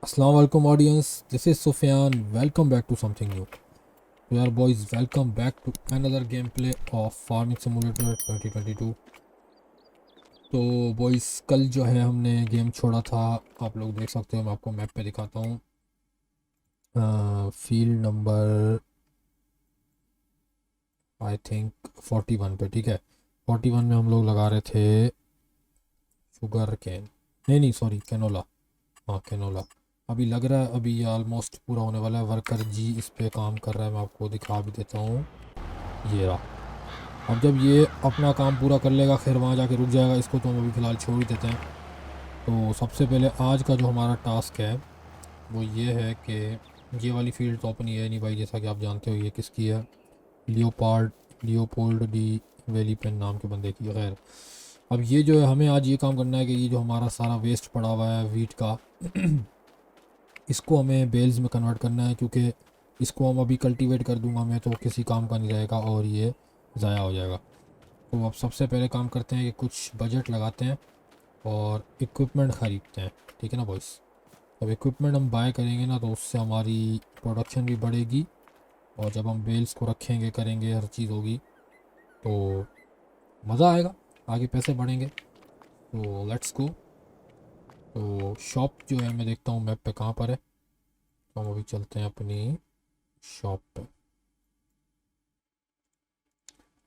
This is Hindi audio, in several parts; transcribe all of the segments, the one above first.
Assalamu alaikum audience, this is Sufyan. Welcome back to something new. So यार boys, welcome back to another gameplay of Farming Simulator 2022. तो boys, कल जो है हमने गेम छोड़ा था, आप लोग देख सकते हो, मैं आपको मैप पे दिखाता हूँ। फील्ड नंबर आई थिंक 41 पे, ठीक है। 41 में हम लोग लगा रहे थे शुगर कैन, नहीं सॉरी, कैनोला। हाँ कैनोला। अभी लग रहा है अभी ये ऑलमोस्ट पूरा होने वाला है। वर्कर जी इस पे काम कर रहा है, मैं आपको दिखा भी देता हूँ। ये रहा। अब जब ये अपना काम पूरा कर लेगा फिर वहाँ जाके रुक जाएगा, इसको तो हम अभी फ़िलहाल छोड़ ही देते हैं। तो सबसे पहले आज का जो हमारा टास्क है वो ये है कि ये वाली फील्ड तो अपनी है नहीं भाई, जैसा कि आप जानते हो ये किसकी है। लियोपोल्ड डी वैली पेन नाम के बंदे की। खैर, अब ये जो है हमें आज ये काम करना है कि ये जो हमारा सारा वेस्ट पड़ा हुआ है वीट का इसको हमें बेल्स में कन्वर्ट करना है, क्योंकि इसको हम अभी कल्टीवेट कर दूंगा मैं तो किसी काम का नहीं रहेगा और ये ज़ाया हो जाएगा। तो अब सबसे पहले काम करते हैं कि कुछ बजट लगाते हैं और इक्विपमेंट ख़रीदते हैं, ठीक है ना बॉयस। अब इक्विपमेंट हम बाय करेंगे ना तो उससे हमारी प्रोडक्शन भी बढ़ेगी, और जब हम बेल्स को रखेंगे करेंगे हर चीज़ होगी तो मज़ा आएगा, आगे पैसे बढ़ेंगे। तो लेट्स गो। तो शॉप जो है मैं देखता हूँ मैप पे कहाँ पर है, तो हम अभी चलते हैं अपनी शॉप पे।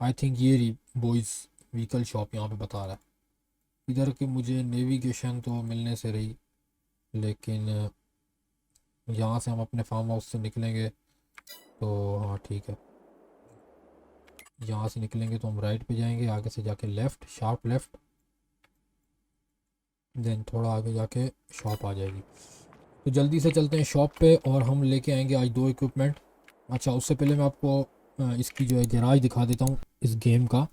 आई थिंक ये रही बॉयज़ व्हीकल शॉप, यहाँ पे बता रहा है। इधर की मुझे नेविगेशन तो मिलने से रही, लेकिन यहाँ से हम अपने फार्म हाउस से निकलेंगे तो हाँ ठीक है। यहाँ से निकलेंगे तो हम राइट पे जाएंगे, आगे से जाके लेफ़्ट, शार्प लेफ़्ट, देन थोड़ा आगे जाके शॉप आ जाएगी। तो जल्दी से चलते हैं शॉप पे और हम लेके आएंगे आज 2 इक्विपमेंट। अच्छा, उससे पहले मैं आपको इसकी जो है गैराज दिखा देता हूँ इस गेम का।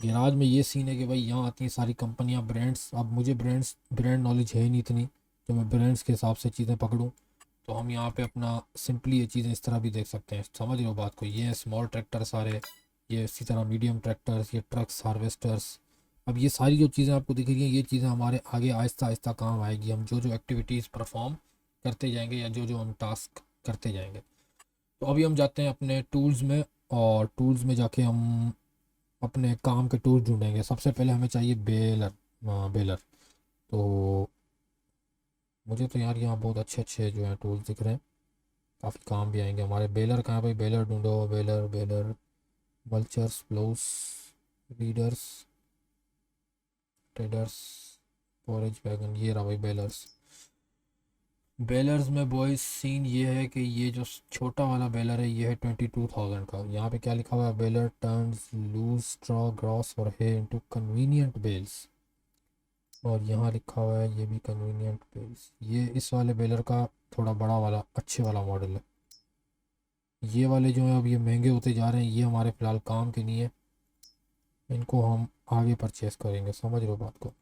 गैराज में ये सीन है कि भाई यहाँ आती हैं सारी कंपनियाँ, ब्रांड्स। अब मुझे ब्रांड नॉलेज है ही नहीं इतनी, तो मैं ब्रांड्स के हिसाब से चीज़ें पकड़ूँ। तो हम यहाँ पे अपना सिंपली ये चीज़ें इस तरह भी देख सकते हैं, समझ रहे हो बात को। ये है स्मॉल ट्रैक्टर सारे, ये इसी तरह मीडियम ट्रैक्टर्स, ये ट्रक्स, हार्वेस्टर्स। अब ये सारी जो चीज़ें आपको दिख रही हैं ये चीज़ें हमारे आगे आहिस्ता आहिस्ता काम आएगी, हम जो जो एक्टिविटीज़ परफॉर्म करते जाएंगे या जो जो हम टास्क करते जाएंगे। तो अभी हम जाते हैं अपने टूल्स में, और टूल्स में जाके हम अपने काम के टूल्स ढूंढेंगे। सबसे पहले हमें चाहिए बेलर। बेलर तो मुझे तो यार यहाँ बहुत अच्छे अच्छे जो हैं टूल्स दिख रहे हैं, काफ़ी काम भी आएंगे हमारे। बेलर कहाँ भाई, बेलर ढूंढो। Baler baler mulchers, ploughs, readers, tedders, forage wagon, ये रहा भाई बेलर्स। बेलर्स में बॉयज सीन ये है कि ये जो छोटा वाला बेलर है ये है 22,000 का। यहाँ पे क्या लिखा हुआ है, baler turns loose straw grass और हे इनटू कन्वीनियंट बेल्स। और यहाँ लिखा हुआ है ये भी कन्वीनियंट बेल्स। ये इस वाले बेलर का थोड़ा बड़ा वाला अच्छे वाला मॉडल है। ये वाले जो है अब ये महंगे होते जा रहे हैं, ये हमारे फ़िलहाल काम के नहीं है, इनको हम आगे परचेस करेंगे, समझ रहे हो बात को।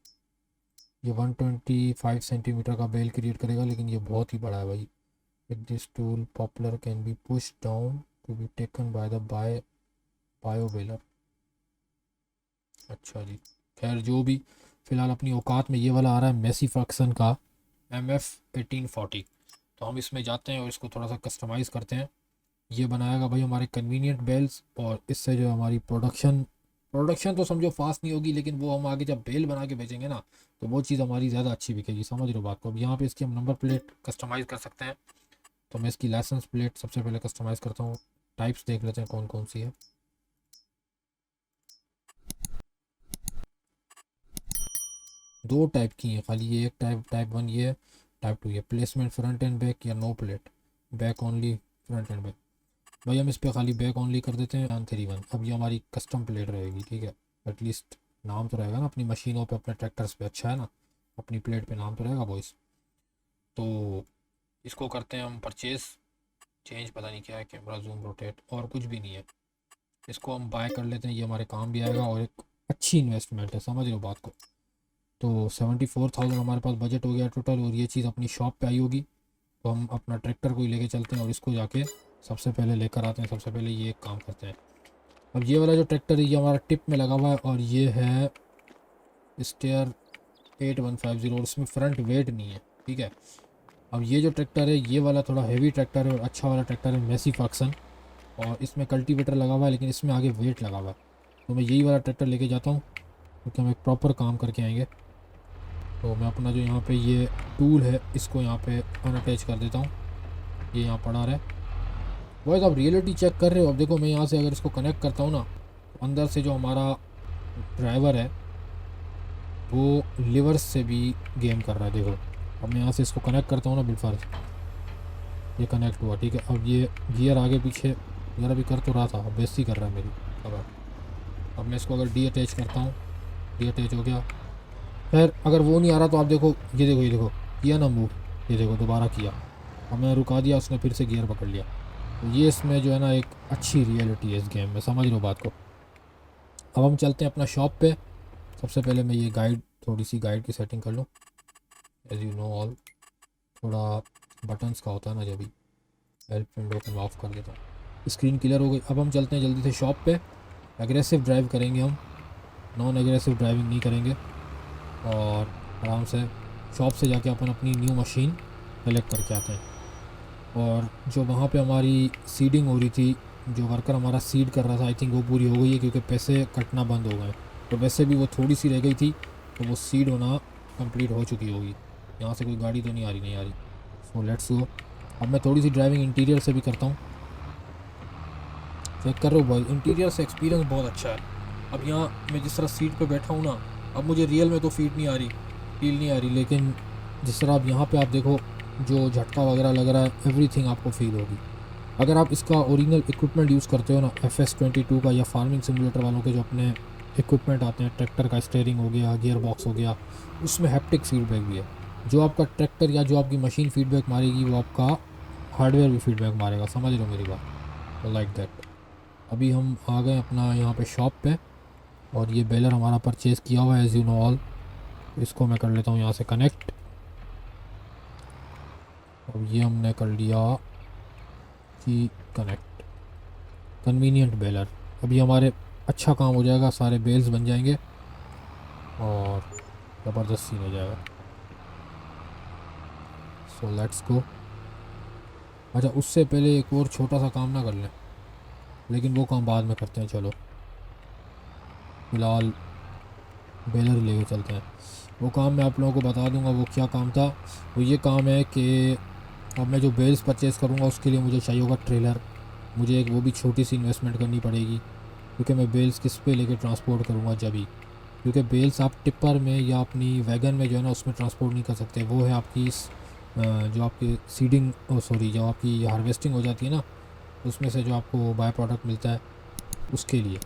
ये 125 सेंटीमीटर का बेल क्रिएट करेगा, लेकिन ये बहुत ही बड़ा है भाई। With this tool popular can be push down to be taken by the bio baler. अच्छा जी, खैर जो भी, फ़िलहाल अपनी औकात में ये वाला आ रहा है मैसी फ्रैक्सन का MF1840। तो हम इसमें जाते हैं और इसको थोड़ा सा कस्टमाइज़ करते हैं। ये बनाएगा भाई हमारे कन्वीनियंट बेल्स, और इससे जो हमारी प्रोडक्शन प्रोडक्शन तो समझो फास्ट नहीं होगी, लेकिन वो हम आगे जब बेल बना के बेचेंगे ना तो वो चीज़ हमारी ज़्यादा अच्छी बिकेगी, समझ रहे हो बात को। अब यहाँ पे इसकी हम नंबर प्लेट कस्टमाइज़ कर सकते हैं। तो मैं इसकी लाइसेंस प्लेट सबसे पहले कस्टमाइज़ करता हूँ। टाइप्स देख लेते हैं कौन कौन सी है। दो टाइप की हैं खाली, ये एक टाइप 1 ये है, टाइप 2 ये। प्लेसमेंट फ्रंट एंड बैक या no plate, back only, front and back. भाई हम इस पर खाली बैक ओनली कर देते हैं 131। अब ये हमारी कस्टम प्लेट रहेगी, ठीक है। एटलीस्ट नाम तो रहेगा ना अपनी मशीनों पे, अपने ट्रैक्टर्स पे, अच्छा है ना, अपनी प्लेट पे नाम तो रहेगा बॉयस। तो इसको करते हैं हम परचेज़, चेंज पता नहीं क्या है, कैमरा जूम रोटेट, और कुछ भी नहीं है। इसको हम बाय कर लेते हैं, ये हमारे काम भी आएगा और एक अच्छी इन्वेस्टमेंट है, समझ रहे हो बात को। तो 74,000 हमारे पास बजट हो गया टोटल, और ये चीज़ अपनी शॉप पे आई होगी। तो हम अपना ट्रैक्टर को ही लेके चलते हैं और इसको जाके सबसे पहले लेकर आते हैं। सबसे पहले ये एक काम करते हैं। अब ये वाला जो ट्रैक्टर है ये हमारा टिप में लगा हुआ है, और ये है स्टेयर 8150, और इसमें फ्रंट वेट नहीं है, ठीक है। अब ये जो ट्रैक्टर है ये वाला थोड़ा हेवी ट्रैक्टर है और अच्छा वाला ट्रैक्टर है मैसी फर्गसन, और इसमें कल्टीवेटर लगा हुआ है लेकिन इसमें आगे वेट लगा हुआ है। तो मैं यही वाला ट्रैक्टर लेके जाता हूँ क्योंकि हम एक प्रॉपर काम करके आएंगे। तो मैं अपना जो यहाँ पे ये टूल है इसको यहाँ पे अनअटैच कर देता हूँ, ये यहाँ पड़ा रहे। बॉयज़ आप रियलिटी चेक कर रहे हो। अब देखो मैं यहाँ से अगर इसको कनेक्ट करता हूँ ना, तो अंदर से जो हमारा ड्राइवर है वो लिवर्स से भी गेम कर रहा है। देखो अब मैं यहाँ से इसको कनेक्ट करता हूँ ना बिलफर्ज, ये कनेक्ट हुआ, ठीक है। अब ये गियर आगे पीछे ज़रा भी कर तो रहा था, अब बेइज्जती कर रहा है मेरी। अब मैं इसको अगर डी अटैच करता हूँ, डी अटैच हो गया। खैर अगर वो नहीं आ रहा तो आप देखो, ये देखो किया ना मूव, ये देखो दोबारा किया। अब मैं रुका दिया, उसने फिर से गियर पकड़ लिया। तो ये इसमें जो है ना एक अच्छी रियलिटी है इस गेम में, समझ लो बात को। अब हम चलते हैं अपना शॉप पे। सबसे पहले मैं ये गाइड, थोड़ी सी गाइड की सेटिंग कर लूँ। एज यू नो ऑल, थोड़ा बटन्स का होता है ना, जब भी हेल्प विंडो को ऑफ कर देता हूँ। स्क्रीन क्लियर हो गई। अब हम चलते हैं जल्दी से शॉप पे। एग्रेसिव ड्राइव करेंगे हम, नॉन एग्रेसिव ड्राइविंग नहीं करेंगे, और आराम से शॉप से जाके अपन अपनी न्यू मशीन सेलेक्ट करके आते हैं। और जो वहाँ पे हमारी सीडिंग हो रही थी, जो वर्कर हमारा सीड कर रहा था, आई थिंक वो पूरी हो गई है क्योंकि पैसे कटना बंद हो गए। तो वैसे भी वो थोड़ी सी रह गई थी, तो वो सीड होना कंप्लीट हो चुकी होगी। यहाँ से कोई गाड़ी तो नहीं आ रही, नहीं आ रही। So let's go. अब मैं थोड़ी सी ड्राइविंग इंटीरियर से भी करता हूँ। चेक कर रहे हो भाई, इंटीरियर से एक्सपीरियंस बहुत अच्छा है। अब यहाँ मैं जिस तरह सीट पे बैठा हूँ ना, अब मुझे रियल में तो फील नहीं आ रही, लेकिन जिस तरह अब यहाँ पे आप देखो जो झटका वगैरह लग रहा है, एवरीथिंग आपको फील होगी। अगर आप इसका ओरिजिनल इक्विपमेंट यूज़ करते हो ना, FS22 का या फार्मिंग सिमुलेटर वालों के जो अपने इक्विपमेंट आते हैं, ट्रैक्टर का स्टीयरिंग हो गया, गियर बॉक्स हो गया, उसमें हैप्टिक फीडबैक भी है। जो आपका ट्रैक्टर या जो आपकी मशीन फीडबैक मारेगी वो आपका हार्डवेयर भी फीडबैक मारेगा, समझ लो मेरी बात। तो लाइक दैट। अभी हम आ गए अपना यहाँ पे शॉप पे, और ये बेलर हमारा परचेज़ किया हुआ है एज़ यू नो ऑल। इसको मैं कर लेता हूँ यहाँ से कनेक्ट। अब ये हमने कर लिया कि कनेक्ट, कन्वीनियंट बेलर। अभी हमारे अच्छा काम हो जाएगा, सारे बेल्स बन जाएंगे और ज़बरदस्त सीन हो जाएगा। So let's go. अच्छा उससे पहले एक और छोटा सा काम ना कर लें, लेकिन वो काम बाद में करते हैं। चलो फ़िलहाल बेलर लेके चलते हैं। वो काम मैं आप लोगों को बता दूंगा वो क्या काम था। वो ये काम है कि अब मैं जो बेल्स परचेज़ करूँगा उसके लिए मुझे चाहिए होगा ट्रेलर। मुझे एक वो भी छोटी सी इन्वेस्टमेंट करनी पड़ेगी, क्योंकि मैं बेल्स किस पे लेके ट्रांसपोर्ट करूँगा जब ही, क्योंकि बेल्स आप टिप्पर में या अपनी वैगन में जो है ना उसमें ट्रांसपोर्ट नहीं कर सकते। वो है आपकी जो आपकी सीडिंग, सॉरी, जो आपकी हार्वेस्टिंग हो जाती है ना, उसमें से जो आपको बाय प्रोडक्ट मिलता है उसके लिए,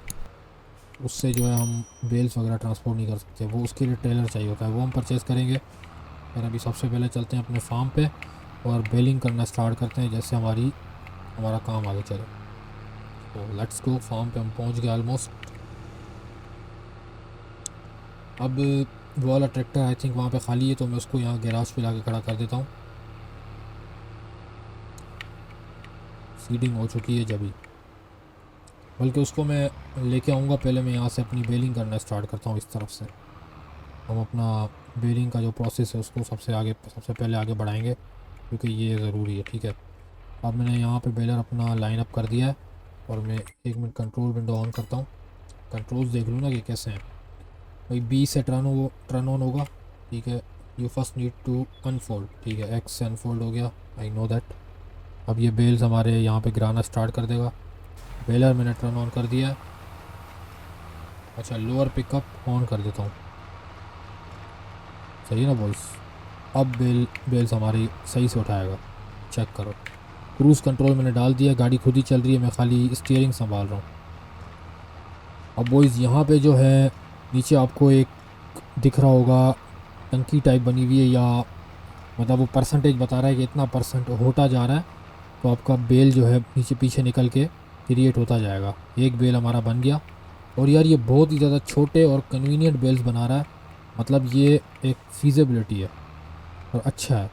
उससे जो है हम बेल्स वगैरह ट्रांसपोर्ट नहीं कर सकते। वो उसके लिए ट्रेलर चाहिए होता है, वो हम परचेज़ करेंगे। और अभी सबसे पहले चलते हैं अपने फार्म पे और बेलिंग करना स्टार्ट करते हैं, जैसे हमारा काम आगे चले। तो लेट्स गो। फार्म पे हम पहुंच गए ऑलमोस्ट। अब वो वाला ट्रैक्टर आई थिंक वहाँ पे खाली है, तो मैं उसको यहाँ गैराज पे लाके खड़ा कर देता हूँ। सीडिंग हो चुकी है जब ही, बल्कि उसको मैं लेके आऊँगा। पहले मैं यहाँ से अपनी बेलिंग करना स्टार्ट करता हूँ इस तरफ से। हम अपना बेलिंग का जो प्रोसेस है उसको सबसे पहले आगे बढ़ाएंगे, क्योंकि ये ज़रूरी है, ठीक है। अब मैंने यहाँ पे बेलर अपना लाइन अप कर दिया है, और मैं 1 मिनट कंट्रोल विंडो ऑन करता हूँ। कंट्रोल्स देख लूँ ना कि कैसे हैं भाई। B से टर्न ऑन होगा, ठीक है। You first need to unfold, ठीक है। X से अनफोल्ड हो गया, आई नो दैट। अब ये बेल्स हमारे यहाँ पे गिराना स्टार्ट कर देगा। बेलर मैंने टर्न ऑन कर दिया है। अच्छा लोअर पिकअप ऑन कर देता हूँ, सही है ना बॉयस। अब बेल्स हमारी सही से उठाएगा, चेक करो। क्रूज़ कंट्रोल मैंने डाल दिया, गाड़ी खुद ही चल रही है, मैं खाली स्टीयरिंग संभाल रहा हूँ। अब बॉयज़ यहाँ पे जो है नीचे आपको एक दिख रहा होगा टंकी टाइप बनी हुई है, या मतलब वो परसेंटेज बता रहा है कि इतना परसेंट होता जा रहा है। तो आपका बेल जो है नीचे पीछे निकल के क्रिएट होता जाएगा। एक बेल हमारा बन गया, और यार ये बहुत ही ज़्यादा छोटे और कन्वीनियंट बेल्स बना रहा है, मतलब ये एक फीजिबिलिटी है और अच्छा है।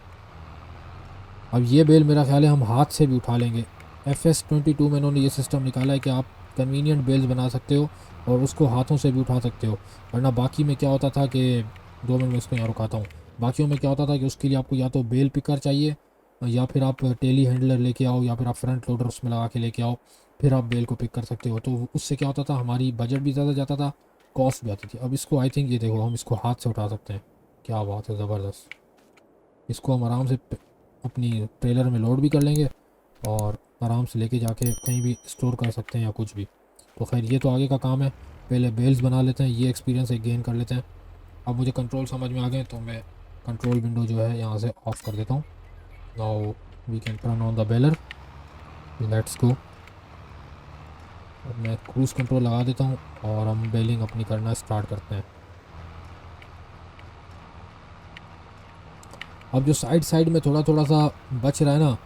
अब ये बेल मेरा ख्याल है हम हाथ से भी उठा लेंगे। FS22 में इन्होंने ये सिस्टम निकाला है कि आप कन्वीनियंट बेल्स बना सकते हो और उसको हाथों से भी उठा सकते हो, वरना बाकी में क्या होता था कि 2 मिनट में इसको यहाँ रुकाता हूँ। बाकियों में क्या होता था कि उसके लिए आपको या तो बेल पिकर चाहिए या फिर आप टेली हैंडलर लेके आओ या फिर आप फ्रंट लोडर उसमें लगा के लेके आओ, फिर आप बेल को पिक कर सकते हो। तो उससे क्या होता था, हमारी बजट भी ज़्यादा जाता था, कॉस्ट भी आती थी। अब इसको आई थिंक ये देखो, हम इसको हाथ से उठा सकते हैं। क्या बात है, ज़बरदस्त। इसको हम आराम से अपनी ट्रेलर में लोड भी कर लेंगे और आराम से लेके जाके कहीं भी स्टोर कर सकते हैं या कुछ भी। तो खैर ये तो आगे का काम है, पहले बेल्स बना लेते हैं, ये एक्सपीरियंस एक गेन कर लेते हैं। अब मुझे कंट्रोल समझ में आ गए, तो मैं कंट्रोल विंडो जो है यहाँ से ऑफ कर देता हूँ। Now we can turn on the baler, let's go. अब मैं क्रूज़ कंट्रोल लगा देता हूँ और हम बेलिंग अपनी करना स्टार्ट करते हैं। अब जो साइड साइड में थोड़ा थोड़ा सा बच रहा है ना,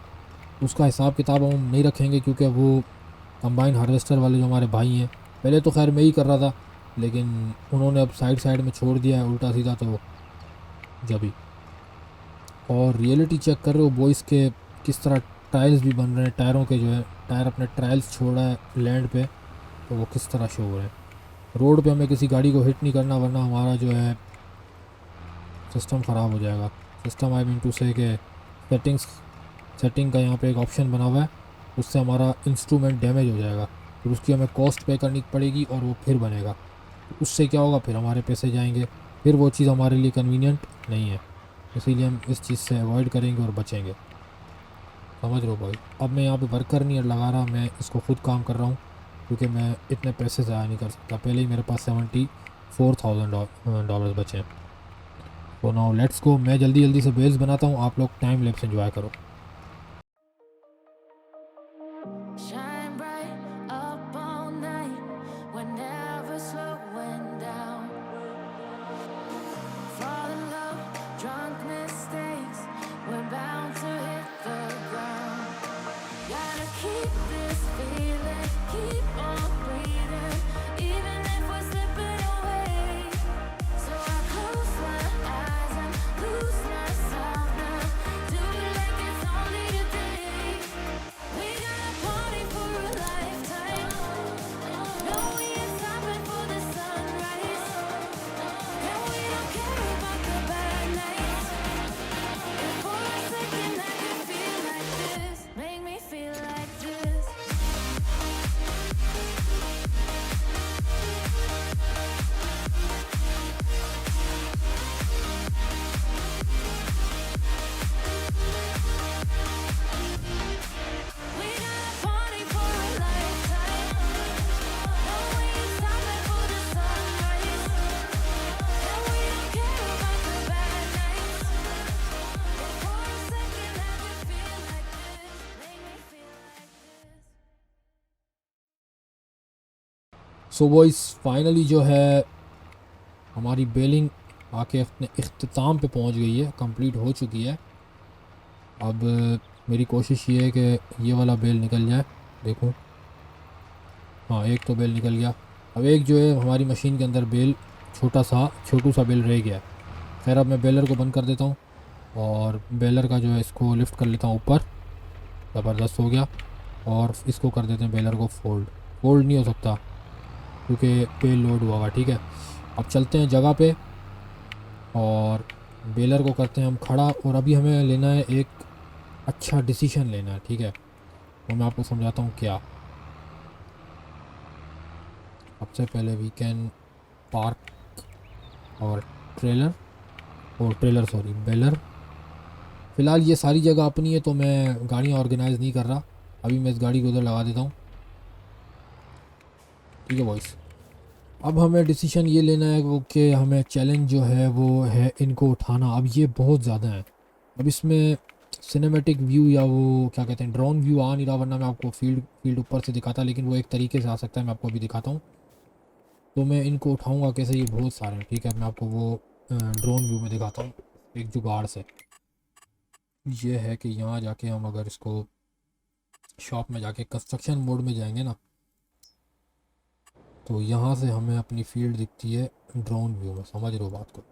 उसका हिसाब किताब हम नहीं रखेंगे, क्योंकि वो कंबाइन हार्वेस्टर वाले जो हमारे भाई हैं, पहले तो खैर मैं ही कर रहा था, लेकिन उन्होंने अब साइड साइड में छोड़ दिया है उल्टा सीधा, तो जब भी और रियलिटी चेक कर रहे हो बॉयज़ के किस तरह टायर्स भी बन रहे हैं, टायरों के जो है, टायर अपने ट्रायल्स छोड़ रहा है लैंड पे, तो वो किस तरह शो हो रहे हैं। रोड पे हमें किसी गाड़ी को हिट नहीं करना, वरना हमारा जो है सिस्टम ख़राब हो जाएगा। सिस्टम आई मीन टू से के सेटिंग का यहाँ पे एक ऑप्शन बना हुआ है, उससे हमारा इंस्ट्रूमेंट डैमेज हो जाएगा, फिर उसकी हमें कॉस्ट पे करनी पड़ेगी और वो फिर बनेगा। उससे क्या होगा, फिर हमारे पैसे जाएंगे, फिर वो चीज़ हमारे लिए कन्वीनियंट नहीं है। इसीलिए हम इस चीज़ से अवॉइड करेंगे और बचेंगे। समझ लो भाई। अब मैं यहाँ पे वर्कर नहीं लगा रहा, मैं इसको खुद काम कर रहा हूँ, क्योंकि मैं इतने पैसे ज़ाया नहीं कर सकता। पहले ही मेरे पास $74,000 बचे हैं। तो नाउ लेट्स गो। मैं जल्दी जल्दी से बेल्स बनाता हूँ, आप लोग टाइम लैप्स एंजॉय करो। Shine bright up all night, we're never slowing down. Fall in love, drunk mistakes, we're bound to hit the ground. Gotta keep this feeling, keep on breathing, even if we're slipping away. So I close my eyes and lose myself now, do it like it's only today. We got a party for a lifetime, no we ain't stopping for the sunrise, and we don't care about the bad nights. If for a second I can feel like this, make me feel like this. We got a party for a lifetime, no we ain't stopping for the sunrise, and we don't care about the bad nights. If for a second I can feel like this, make me feel like this. So boys finally जो है हमारी बेलिंग आके अपने इख्तिताम पे पहुंच गई है, कंप्लीट हो चुकी है। अब मेरी कोशिश ये है कि ये वाला बेल निकल जाए। देखो, हाँ एक तो बेल निकल गया। अब एक जो है हमारी मशीन के अंदर बेल छोटू सा बेल रह गया है। खैर अब मैं बेलर को बंद कर देता हूँ और बेलर का जो है इसको लिफ्ट कर लेता हूँ ऊपर। ज़बरदस्त हो गया। और इसको कर देते हैं बेलर को फोल्ड नहीं हो सकता क्योंकि बेल लोड हुआ हुआ। ठीक है, अब चलते हैं जगह पे और बेलर को करते हैं हम खड़ा। और अभी हमें लेना है एक अच्छा डिसीजन लेना है। ठीक है, तो मैं आपको समझाता हूँ क्या। सबसे पहले वी कैन पार्क और बेलर। फ़िलहाल ये सारी जगह अपनी है, तो मैं गाड़ियाँ ऑर्गेनाइज़ नहीं कर रहा। अभी मैं इस गाड़ी को उधर लगा देता हूँ। ठीक है बॉयस, अब हमें डिसीजन ये लेना है वो कि हमें चैलेंज जो है वो है इनको उठाना। अब ये बहुत ज़्यादा है। अब इसमें सिनेमैटिक व्यू या वो क्या कहते हैं ड्रोन व्यू आ नहीं रहा, वरना मैं आपको फील्ड ऊपर से दिखाता, लेकिन वो एक तरीके से आ सकता है। मैं आपको अभी दिखाता हूँ। तो मैं इनको उठाऊँगा कैसे, ये बहुत सारे हैं। ठीक है, मैं आपको वो ड्रोन व्यू में दिखाता हूँ एक जुगाड़ से। ये है कि यहाँ जाके हम अगर इसको शॉप में जाके कंस्ट्रक्शन मोड में जाएंगे ना, तो यहाँ से हमें अपनी फील्ड दिखती है ड्रोन व्यू में। समझ रहे हो बात को।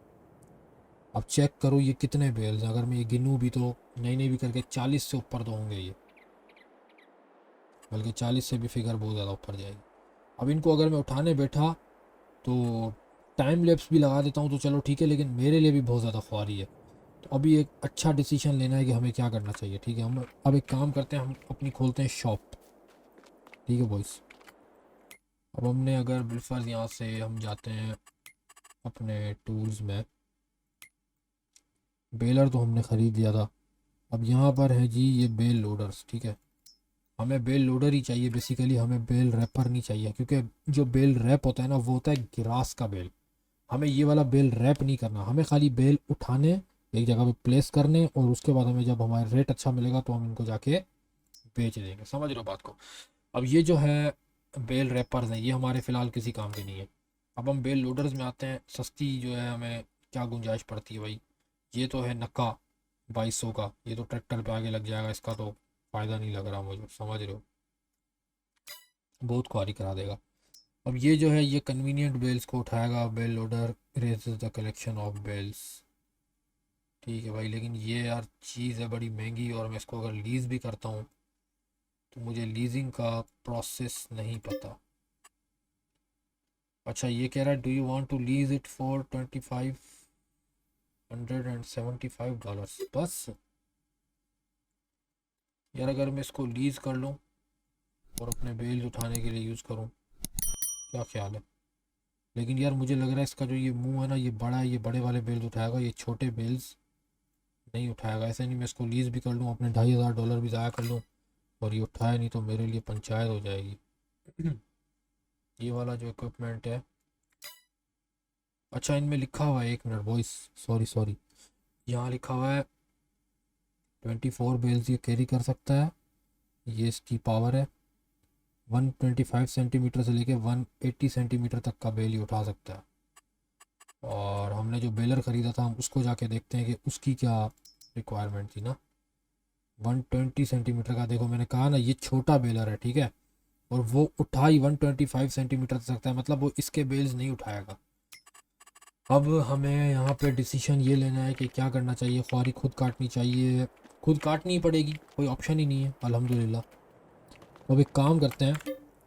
अब चेक करो ये कितने बेल्स हैं। अगर मैं ये गिनूँ भी तो नई भी करके 40 से ऊपर तो होंगे ये, बल्कि 40 से भी फिगर बहुत ज़्यादा ऊपर जाएगी। अब इनको अगर मैं उठाने बैठा तो टाइम लैप्स भी लगा देता हूँ तो चलो ठीक है, लेकिन मेरे लिए भी बहुत ज़्यादा ख्वारी है। तो अभी एक अच्छा डिसीजन लेना है कि हमें क्या करना चाहिए। ठीक है, हम अब एक काम करते हैं, हम अपनी खोलते हैं शॉप। ठीक है बॉयस, अब हमने अगर बिल्फर्ज यहाँ से हम जाते हैं अपने टूल्स में, बेलर तो हमने ख़रीद लिया था। अब यहाँ पर है जी ये बेल लोडर्स। ठीक है, हमें बेल लोडर ही चाहिए बेसिकली, हमें बेल रैपर नहीं चाहिए, क्योंकि जो बेल रैप होता है ना वो होता है ग्रास का बेल। हमें ये वाला बेल रैप नहीं करना, हमें खाली बेल उठाने, एक जगह पे प्लेस करने, और उसके बाद हमें जब हमारा रेट अच्छा मिलेगा तो हम इनको जाके बेच देंगे। समझ रहे हो बात को। अब ये जो है बेल रैपर्स हैं, ये हमारे फ़िलहाल किसी काम के नहीं है। अब हम बेल लोडर्स में आते हैं। सस्ती जो है हमें क्या गुंजाइश पड़ती है भाई, ये तो है नक्का 2200 का, ये तो ट्रैक्टर पे आगे लग जाएगा, इसका तो फ़ायदा नहीं लग रहा मुझे। समझ रहे हो, बहुत ख्वारी करा देगा। अब ये जो है ये कन्वीनियंट बेल्स को उठाएगा, bale loader raises the collection of bales. ठीक है भाई, लेकिन ये यार चीज़ है बड़ी महंगी, और मैं इसको अगर लीज़ भी करता हूँ तो मुझे लीजिंग का प्रोसेस नहीं पता। अच्छा, ये कह रहा है do you want to lease it for $2575 बस। यार अगर मैं इसको लीज कर लूँ और अपने बेल्स उठाने के लिए यूज़ करूँ, क्या ख्याल है? लेकिन यार मुझे लग रहा है इसका जो ये मुंह है ना ये बड़ा है, ये बड़े वाले बेल्स उठाएगा, ये छोटे बेल्स नहीं उठाएगा। ऐसे नहीं मैं इसको लीज भी कर लूँ, अपने $2500 भी ज़ाया कर लूँ, और ये उठाए नहीं तो मेरे लिए पंचायत हो जाएगी। ये वाला जो इक्विपमेंट है, अच्छा इनमें लिखा हुआ है, एक मिनट बॉयस, सॉरी सॉरी, यहाँ लिखा हुआ है 24 बेल्स ये कैरी कर सकता है। ये इसकी पावर है, 125 सेंटीमीटर से लेके 180 सेंटीमीटर तक का बेल ही उठा सकता है। और हमने जो बेलर ख़रीदा था हम उसको जाके देखते हैं कि उसकी क्या रिक्वायरमेंट थी ना। 120 सेंटीमीटर का, देखो मैंने कहा ना ये छोटा बेलर है। ठीक है, और वो उठा ही 125 सेंटीमीटर तक सकता है, मतलब वो इसके बेल्स नहीं उठाएगा। अब हमें यहाँ पे डिसीजन ये लेना है कि क्या करना चाहिए। ख्वारी खुद काटनी चाहिए, खुद काटनी ही पड़ेगी, कोई ऑप्शन ही नहीं है अल्हम्दुलिल्लाह। तो अब एक काम करते हैं,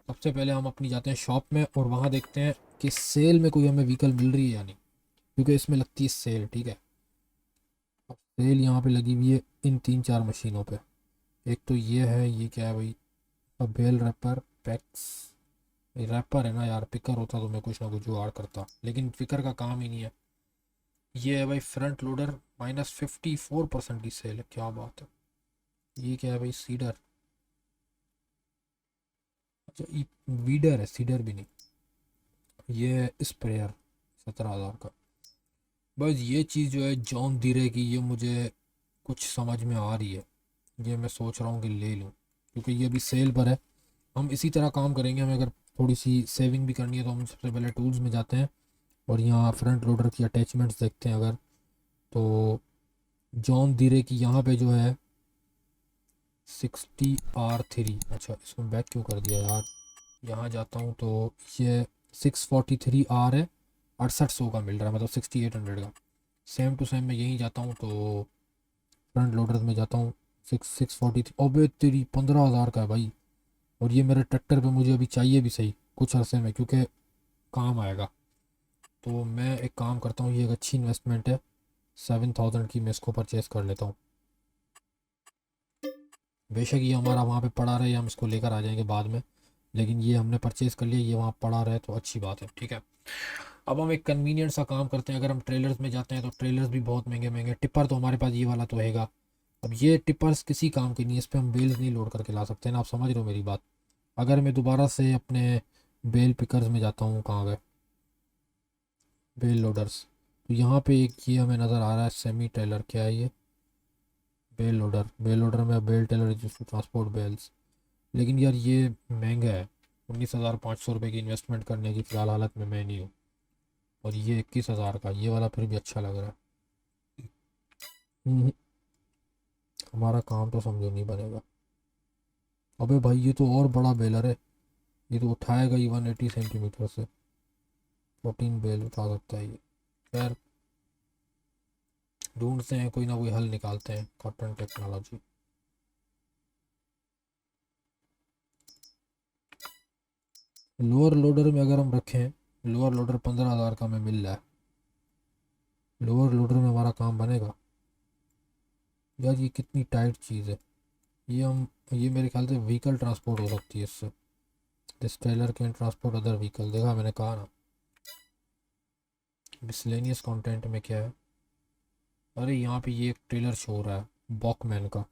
सबसे पहले हम अपनी जाते हैं शॉप में और वहाँ देखते हैं कि सेल में कोई हमें व्हीकल मिल रही है या नहीं, क्योंकि इसमें लगती है सेल। ठीक है, अब सेल यहाँ पे लगी हुई है इन 3-4 मशीनों पे। एक तो ये है, ये क्या है भाई, अब बेल रैपर पैक्स, ये रैपर है ना यार, पिकर होता तो मैं कुछ ना कुछ जुगाड़ करता, लेकिन पिकर का काम ही नहीं है। ये है भाई फ्रंट लोडर, -54% की सेल है, क्या बात है। ये क्या है भाई, सीडर, अच्छा ये वीडर है, सीडर भी नहीं। ये स्प्रेयर 17,000 का। बस ये चीज़ जो है जॉन डीरे की, ये मुझे कुछ समझ में आ रही है, ये मैं सोच रहा हूँ कि ले लूँ, क्योंकि ये अभी सेल पर है। हम इसी तरह काम करेंगे, हमें अगर थोड़ी सी सेविंग भी करनी है तो हम सबसे पहले टूल्स में जाते हैं और यहाँ फ्रंट लोडर की अटैचमेंट्स देखते हैं अगर, तो जॉन डीरे की यहाँ पे जो है 60R3, अच्छा इसको बैक क्यों कर दिया यार। यहाँ जाता हूँ तो ये 643R है, 6800 का मिल रहा है, मतलब 6800 का। सेम टू सेम मैं यहीं जाता हूँ तो फ्रंट लोडर में जाता हूँ, 643, अबे तेरी 15,000 का है भाई। और ये मेरे ट्रैक्टर पे मुझे अभी चाहिए भी सही कुछ अरसे में, क्योंकि काम आएगा। तो मैं एक काम करता हूँ, ये एक अच्छी इन्वेस्टमेंट है, 7,000 की मैं इसको परचेज़ कर लेता हूँ। बेशक ये हमारा वहाँ पे पड़ा रहे, हम इसको लेकर आ जाएंगे बाद में, लेकिन ये हमने परचेज़ कर लिया, ये वहाँ पड़ा रहे तो अच्छी बात है। ठीक है, अब हम एक कन्वीनियंट सा काम करते हैं, अगर हम ट्रेलर्स में जाते हैं तो ट्रेलर्स भी बहुत महंगे महंगे, टिपर तो हमारे पास ये वाला तो हैगा। अब ये टिपर्स किसी काम के नहीं है, इस पर हम बेल्स नहीं लोड करके ला सकते ना, आप समझ रहे हो मेरी बात। अगर मैं दोबारा से अपने बेल पिकर्स में जाता हूँ, कहाँ गए बेल लोडर्स, तो यहाँ पे एक ये हमें नज़र आ रहा है सेमी ट्रेलर, क्या है ये, बेल लोडर। बेल लोडर में bale trailer to transport bales, लेकिन यार ये महंगा है, 19,500 रुपये की इन्वेस्टमेंट करने की फ़िलहाल हालत में मैं नहीं हूँ। और ये 21,000 का, ये वाला फिर भी अच्छा लग रहा है। हम्म, हमारा काम तो समझो नहीं बनेगा। अबे भाई ये तो और बड़ा बेलर है, ये तो उठाएगा ही 180 सेंटीमीटर से, 14 बेल उठा सकता है ये। खैर ढूंढते हैं, कोई ना कोई हल निकालते हैं, कॉटन टेक्नोलॉजी। लोअर लोडर में अगर हम रखें, लोअर लोडर 15,000 का हमें मिल रहा है, लोअर लोडर में हमारा काम बनेगा। यार ये कितनी टाइट चीज़ है। ये मेरे ख्याल से व्हीकल ट्रांसपोर्ट हो सकती है इससे। This trailer can transport other vehicle. देखा मैंने कहा ना। मिसलेनियस कंटेंट में क्या है? अरे यहाँ पे ये एक ट्रेलर शो हो रहा है बॉकमैन का।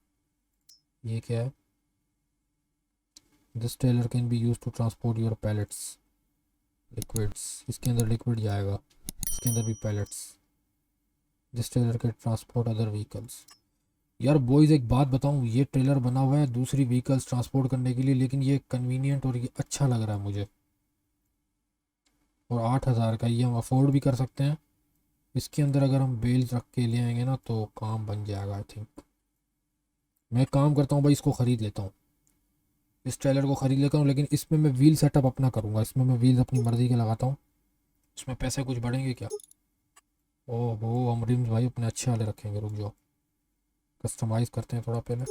ये क्या है? This trailer can be use to transport your pallets liquids. इसके अंदर लिक्विड जाएगा, इसके अंदर भी pallets. This trailer can transport other vehicles. यार बॉयज़ एक बात बताऊँ, ये ट्रेलर बना हुआ है दूसरी व्हीकल्स ट्रांसपोर्ट करने के लिए, लेकिन ये कन्वीनियंट और ये अच्छा लग रहा है मुझे। और 8,000 का ये हम अफोर्ड भी कर सकते हैं। इसके अंदर अगर हम बेल्स रख के ले आएंगे ना तो काम बन जाएगा आई थिंक। मैं काम करता हूँ भाई, इसको ख़रीद लेता हूँ, इस ट्रेलर को ख़रीद लेता हूँ। लेकिन इसमें मैं व्हील सेटअप अपना करूँगा, इसमें मैं व्हील्स अपनी मर्ज़ी के लगाता हूँ। इसमें पैसे कुछ बढ़ेंगे क्या? ओहो, हम रिम्स भाई अपने अच्छे वाले रखेंगे। रुक जाओ, कस्टमाइज़ करते हैं थोड़ा पहले।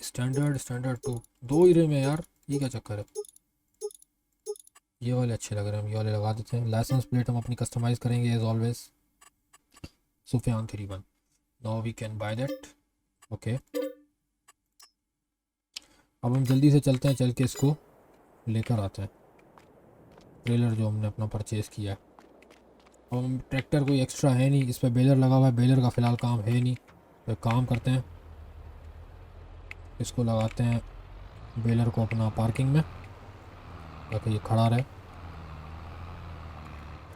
स्टैंडर्ड, स्टैंडर्ड टू, दो ही रिम है यार, ये क्या चक्कर है? ये वाले अच्छे लग रहे हैं, हम ये वाले लगा देते हैं। लाइसेंस प्लेट हम अपनी कस्टमाइज़ करेंगे as always. Sufiyan 31। Now we can buy that. Okay, अब हम जल्दी से चलते हैं, चल के इसको लेकर आते हैं ट्रेलर जो हमने अपना परचेज़ किया है। अब हम ट्रैक्टर कोई एक्स्ट्रा है नहीं, इस पर बेलर लगा हुआ है, बेलर का फ़िलहाल काम है नहीं। तो एक काम करते हैं, इसको लगाते हैं बेलर को अपना पार्किंग में ताकि ये खड़ा रहे।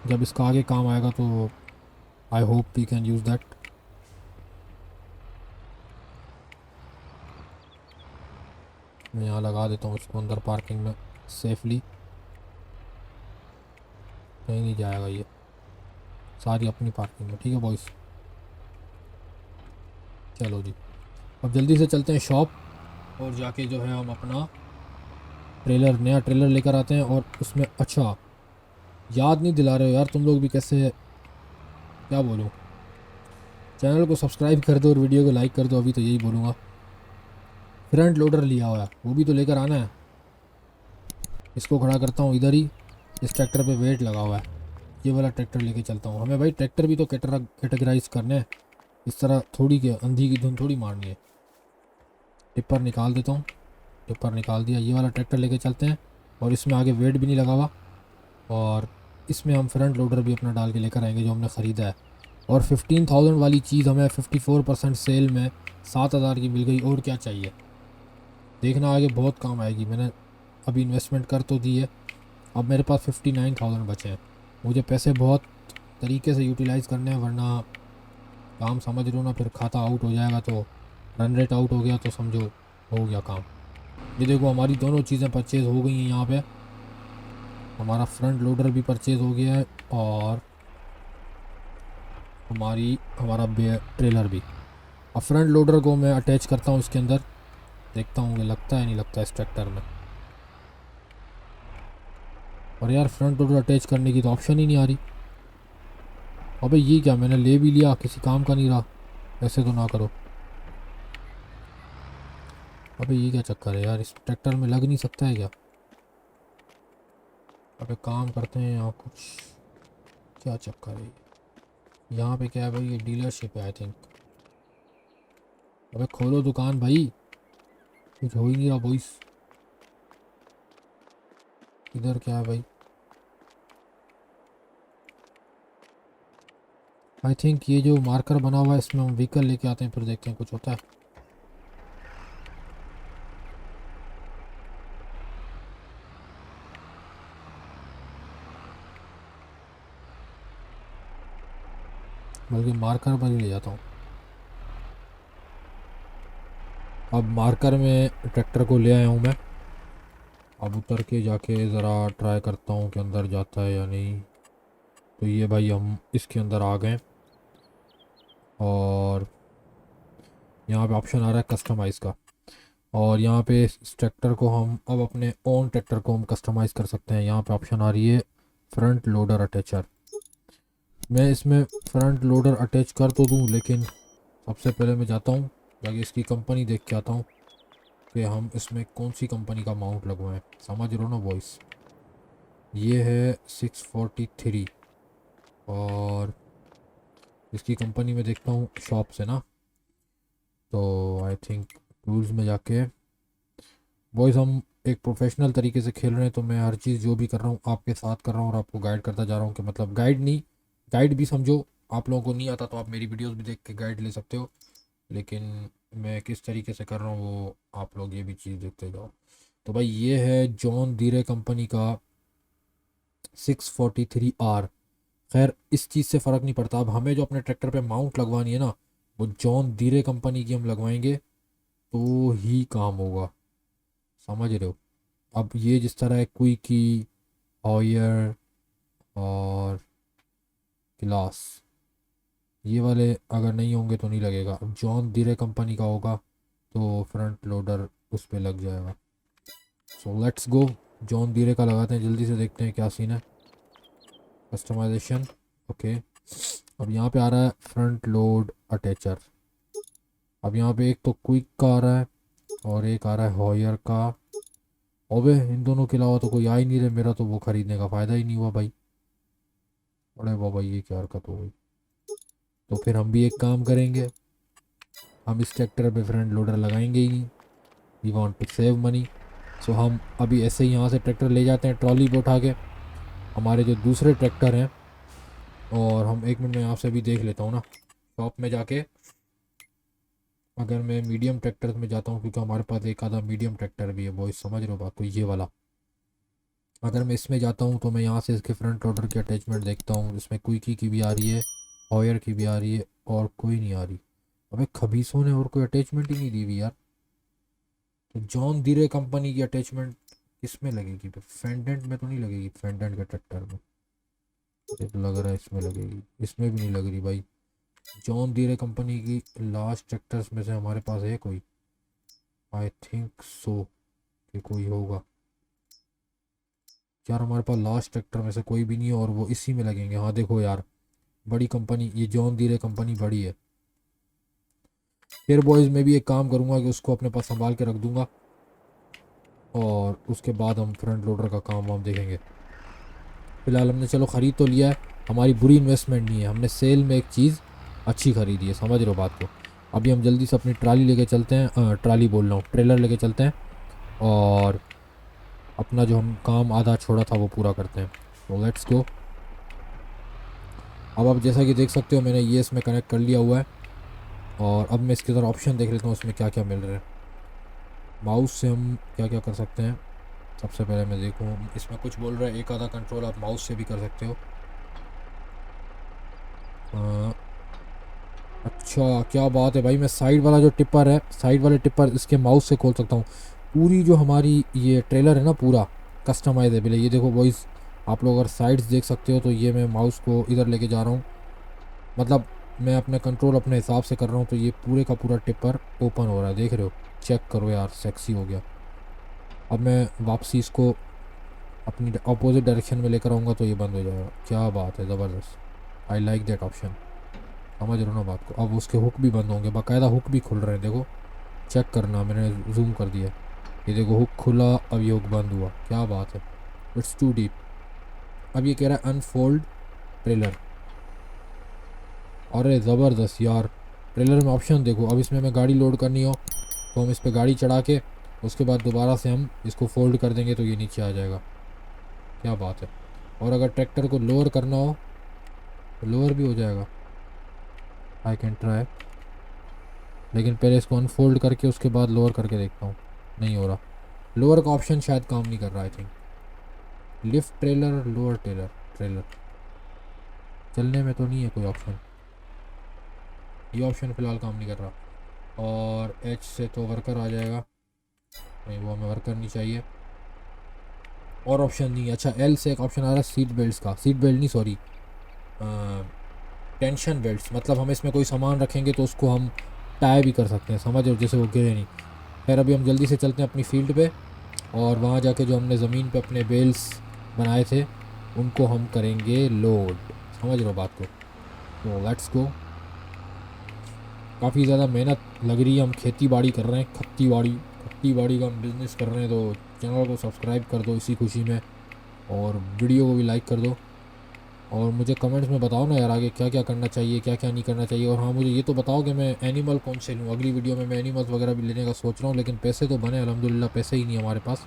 जब इसका आगे काम आएगा तो I hope we can use that. मैं यहाँ लगा देता हूँ इसको अंदर पार्किंग में सेफली। कहीं नहीं जाएगा ये, सारी अपनी पार्किंग में। ठीक है बॉयज़, चलो जी अब जल्दी से चलते हैं शॉप और जाके जो है हम अपना ट्रेलर, नया ट्रेलर लेकर आते हैं। और उसमें अच्छा याद नहीं दिला रहे हो यार तुम लोग भी, कैसे क्या बोलूँ। चैनल को सब्सक्राइब कर दो और वीडियो को लाइक कर दो, अभी तो यही बोलूँगा। फ्रंट लोडर लिया हुआ है, वो भी तो लेकर आना है। इसको खड़ा करता हूँ इधर ही, इस ट्रैक्टर पे वेट लगा हुआ है। ये वाला ट्रैक्टर लेके चलता हूँ। हमें भाई ट्रैक्टर भी तो कैटेगराइज करने हैं, इस तरह थोड़ी के अंधी की धुन थोड़ी मारनी है। टिप्पर निकाल देता हूँ, टिप्पर निकाल दिया। ये वाला ट्रैक्टर लेके चलते हैं और इसमें आगे वेट भी नहीं लगा हुआ। और इसमें हम फ्रंट लोडर भी अपना डाल के लेकर आएंगे जो हमने ख़रीदा है। और 15,000 वाली चीज़ हमें 54% सेल में 7,000 की मिल गई। और क्या चाहिए? देखना आगे बहुत काम आएगी। मैंने अभी इन्वेस्टमेंट कर तो दी है, अब मेरे पास 59,000 बचे हैं। मुझे पैसे बहुत तरीके से यूटिलाइज़ करने हैं, वरना काम समझ लो ना, फिर खाता आउट हो जाएगा। तो रन रेट आउट हो गया तो समझो हो गया काम। ये देखो हमारी दोनों चीज़ें परचेज़ हो गई हैं। यहाँ पे हमारा फ्रंट लोडर भी परचेज़ हो गया है और हमारा ट्रेलर भी। अब फ्रंट लोडर को मैं अटैच करता हूँ इसके अंदर, देखता हूँ कि लगता है नहीं लगता इस ट्रैक्टर में। और यार फ्रंट लोडर अटैच करने की तो ऑप्शन ही नहीं आ रही। अबे ये क्या, मैंने ले भी लिया, किसी काम का नहीं रहा। ऐसे तो ना करो। अबे ये क्या चक्कर है यार, इस ट्रैक्टर में लग नहीं सकता है क्या? अबे काम करते हैं यहाँ कुछ, क्या चक्कर है यहाँ पे? क्या है भाई, ये डीलरशिप है आई थिंक। अबे खोलो दुकान भाई, कुछ हो ही नहीं रहा बॉइस। इधर क्या है भाई? आई थिंक ये जो मार्कर बना हुआ है इसमें हम व्हीकल लेके आते हैं, फिर देखते हैं कुछ होता है। बल्कि मार्कर पर ही ले जाता हूँ। अब मार्कर में ट्रैक्टर को ले आया हूँ मैं। अब उतर के जाके ज़रा ट्राई करता हूँ कि अंदर जाता है या नहीं। तो ये भाई हम इसके अंदर आ गए और यहाँ पे ऑप्शन आ रहा है कस्टमाइज़ का। और यहाँ पे इस ट्रैक्टर को हम अब अपने ओन ट्रैक्टर को हम कस्टमाइज़ कर सकते हैं। यहाँ पे ऑप्शन आ रही है फ्रंट लोडर अटैचर। मैं इसमें फ्रंट लोडर अटैच कर तो दूँ, लेकिन सबसे पहले मैं जाता हूँ जाके इसकी कंपनी देख के आता हूँ कि हम इसमें कौन सी कंपनी का माउंट लगवाएं। समझ रहे हो ना वॉइस? ये है 643 और इसकी कंपनी में देखता हूँ शॉप से ना। तो आई थिंक टूल्स में जाके बॉयज़ हम एक प्रोफेशनल तरीके से खेल रहे हैं, तो मैं हर चीज़ जो भी कर रहा हूँ आपके साथ कर रहा हूँ और आपको गाइड करता जा रहा हूँ कि मतलब गाइड नहीं, गाइड भी समझो, आप लोगों को नहीं आता तो आप मेरी वीडियोस भी देख के गाइड ले सकते हो, लेकिन मैं किस तरीके से कर रहा हूँ वो आप लोग ये भी चीज़ देखते जाओ। तो भाई ये है जॉन डीरे कंपनी का 643R। खैर इस चीज़ से फ़र्क नहीं पड़ता, अब हमें जो अपने ट्रैक्टर पे माउंट लगवानी है ना वो जॉन डीरे कंपनी की हम लगवाएंगे तो ही काम होगा, समझ रहे हो। अब ये जिस तरह है क्विकी, हॉयर और क्लास, ये वाले अगर नहीं होंगे तो नहीं लगेगा। अब जॉन डीरे कंपनी का होगा तो फ्रंट लोडर उस पर लग जाएगा। So let's go, John Deere का लगाते हैं, जल्दी से देखते हैं क्या सीन है। Customisation okay. अब यहाँ पे आ रहा है फ्रंट लोड अटैचर। अब यहाँ पे एक तो क्विक का आ रहा है और एक आ रहा है हॉयर का। अबे इन दोनों के अलावा तो कोई आ ही नहीं रहे, मेरा तो वो ख़रीदने का फ़ायदा ही नहीं हुआ भाई। अरे बाबा ये क्या हरकत हो गई। तो फिर हम भी एक काम करेंगे, हम इस ट्रैक्टर पे फ्रंट लोडर लगाएंगे ही नहीं। We want to save money. So हम अभी ऐसे ही यहाँ से ट्रैक्टर ले जाते हैं ट्रॉली पे उठा के हमारे जो दूसरे ट्रैक्टर हैं, और हम 1 मिनट में आपसे भी देख लेता हूँ ना शॉप में जाके। अगर मैं मीडियम ट्रैक्टर में जाता हूँ, क्योंकि हमारे पास एक आधा मीडियम ट्रैक्टर भी है बॉयज, समझ रहे हो बात को, ये वाला। अगर मैं इसमें जाता हूँ तो मैं यहाँ से इसके फ्रंट लोडर की अटैचमेंट देखता हूँ, इसमें क्विकी की भी आ रही है, हॉयर की भी आ रही है, और कोई नहीं आ रही। अबे खबीसों ने और कोई अटैचमेंट ही नहीं दी हुई यार। तो जॉन डीरे कंपनी की अटैचमेंट किस में लगेगी, तो फेंडेंट में तो नहीं लगेगी, फेंडेंट के ट्रैक्टर में मुझे तो लग रहा है इसमें लगेगी, इसमें भी नहीं लग रही भाई। जॉन डीरे कंपनी की लास्ट ट्रैक्टर्स में से हमारे पास है कोई, आई थिंक सो कि कोई होगा यार। हमारे पास लास्ट ट्रैक्टर में से कोई भी नहीं है और वो इसी में लगेंगे। हाँ देखो यार, बड़ी कंपनी, ये जॉन डीरे कंपनी बड़ी है। फिर बॉयज़ मैं भी एक काम करूँगा कि उसको अपने पास संभाल के रख दूँगा और उसके बाद हम फ्रंट लोडर का काम वाम देखेंगे। फ़िलहाल हमने चलो ख़रीद तो लिया है, हमारी बुरी इन्वेस्टमेंट नहीं है, हमने सेल में एक चीज़ अच्छी ख़रीदी है, समझ रहे हो बात को। अभी हम जल्दी से अपनी ट्राली लेके चलते हैं, ट्राली बोल रहा हूँ, ट्रेलर लेके चलते हैं और अपना जो हम काम आधा छोड़ा था वो पूरा करते हैं। तो लेट्स गो। अब आप जैसा कि देख सकते हो मैंने ये इसमें कनेक्ट कर लिया हुआ है, और अब मैं इसके अंदर ऑप्शन देख लेता हूँ इसमें क्या क्या मिल रहा है। माउस से हम क्या क्या कर सकते हैं, सबसे पहले मैं देखूँ इसमें कुछ बोल रहा है एक आधा कंट्रोल आप माउस से भी कर सकते हो। अच्छा क्या बात है भाई, मैं साइड वाला जो टिप्पर है, साइड वाले टिप्पर इसके माउस से खोल सकता हूँ। पूरी जो हमारी ये ट्रेलर है ना पूरा कस्टमाइजेबल है। ये देखो बॉयज़, आप लोग अगर साइड्स देख सकते हो तो ये मैं माउस को इधर लेके जा रहा हूँ, मतलब मैं अपने कंट्रोल अपने हिसाब से कर रहा हूँ, तो ये पूरे का पूरा टिप्पर ओपन हो रहा है, देख रहे हो, चेक करो यार, सेक्सी हो गया। अब मैं वापसी इसको अपनी अपोजिट डायरेक्शन में लेकर आऊँगा तो ये बंद हो जाएगा। क्या बात है, ज़बरदस्त, आई लाइक दैट ऑप्शन, समझ रहे हो ना बात को। अब उसके हुक भी बंद होंगे, बाकायदा हुक भी खुल रहे हैं, देखो चेक करना, मैंने जूम कर दिया, ये देखो हुक खुला, अब ये हुक बंद हुआ, क्या बात है, इट्स टू डीप। अब ये कह रहा है अनफोल्ड ट्रेलर, अरे ज़बरदस्त यार। ट्रेलर में ऑप्शन देखो, अब इसमें हमें गाड़ी लोड करनी हो तो हम इस पर गाड़ी चढ़ा के उसके बाद दोबारा से हम इसको फोल्ड कर देंगे तो ये नीचे आ जाएगा, क्या बात है। और अगर ट्रैक्टर को लोअर करना हो तो लोअर भी हो जाएगा, आई कैन ट्राई, लेकिन पहले इसको अनफोल्ड करके उसके बाद लोअर करके देखता हूँ, नहीं हो रहा। लोअर का ऑप्शन शायद काम नहीं कर रहा, I think lift trailer, lower trailer, trailer चलने में तो नहीं है कोई ऑप्शन, ये ऑप्शन फ़िलहाल काम नहीं कर रहा। और एच से तो वर्कर आ जाएगा, नहीं वो हमें वर्कर नहीं चाहिए, और ऑप्शन नहीं है। अच्छा एल से एक ऑप्शन आ रहा है सीट बेल्ट का, सीट बेल्ट नहीं सॉरी, टेंशन बेल्ट, मतलब हम इसमें कोई सामान रखेंगे तो उसको हम टाई भी कर सकते हैं, समझ रहे हो, जैसे वो गिरे नहीं। खैर अभी हम जल्दी से चलते हैं अपनी फील्ड पे, और वहाँ जाके जो हमने ज़मीन पे अपने बेल्स बनाए थे उनको हम करेंगे लोड, समझ रहे हो बात को। तो लेट्स गो। काफ़ी ज़्यादा मेहनत लग रही है, हम खेती बाड़ी कर रहे हैं, खत्ती बाड़ी का हम बिज़नेस कर रहे हैं, तो चैनल को सब्सक्राइब कर दो इसी खुशी में, और वीडियो को भी लाइक कर दो, और मुझे कमेंट्स में बताओ ना यार आगे क्या क्या करना चाहिए, क्या क्या नहीं करना चाहिए। और हाँ, मुझे ये तो बताओ कि मैं एनिमल कौन से लूँ। अगली वीडियो में मैं एनिमल्स वगैरह भी लेने का सोच रहा हूँ, लेकिन पैसे तो बने अल्हम्दुलिल्लाह, पैसे ही नहीं हमारे पास।